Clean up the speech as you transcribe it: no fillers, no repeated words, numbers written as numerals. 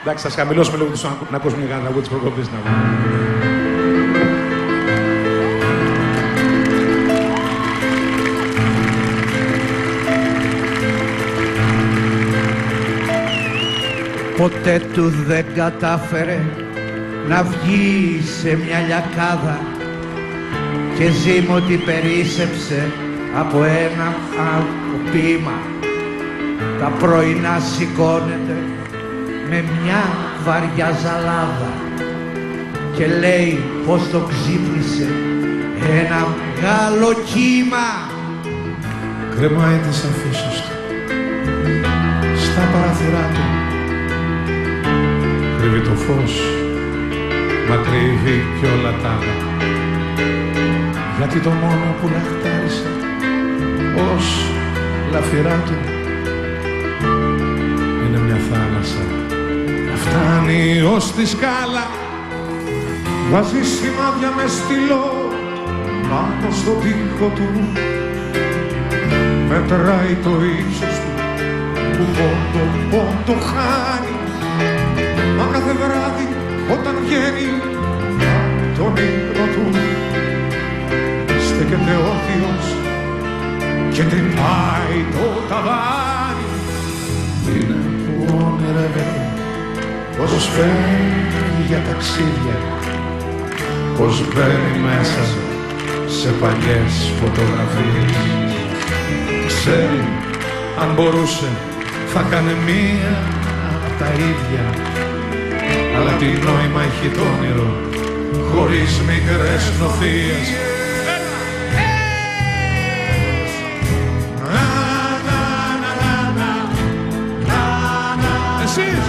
Εντάξει, θα χαμηλώσουμε λίγο να ακούσουμε λίγα τραγούδια της προκοπής. Ποτέ του δεν κατάφερε να βγει σε μια λιακάδα και ζήμω ότι περίσσεψε από ένα ποίημα. Τα πρωινά σηκώνεται με μια βαριά ζαλάδα και λέει πως το ξύπνησε ένα μεγάλο κύμα. Κρεμάει τις αφήσεις του στα παράθυρά του, κρύβει το φως, μα κρύβει κι όλα τα άλλα, γιατί το μόνο που λαχτάρισε ως λαφυρά του είναι μια θάλασσα. Φτάνει ως τη σκάλα, βάζει σημάδια με στυλό πάνω στο τοίχο του, μετράει το ύψος του που πόντο χάνει, μα κάθε βράδυ όταν βγαίνει απ' τον ύπνο του στέκεται όρθιος και τρυπάει το ταβάνι. Είναι που όνειρευε πως φεύγει για ταξίδια, πως μπαίνει μέσα σε παλιές φωτογραφίες. Ξέρει αν μπορούσε θα κάνε μία απ' τα ίδια, αλλά τι νόημα έχει το όνειρο χωρίς μικρές νοθείες. Εσείς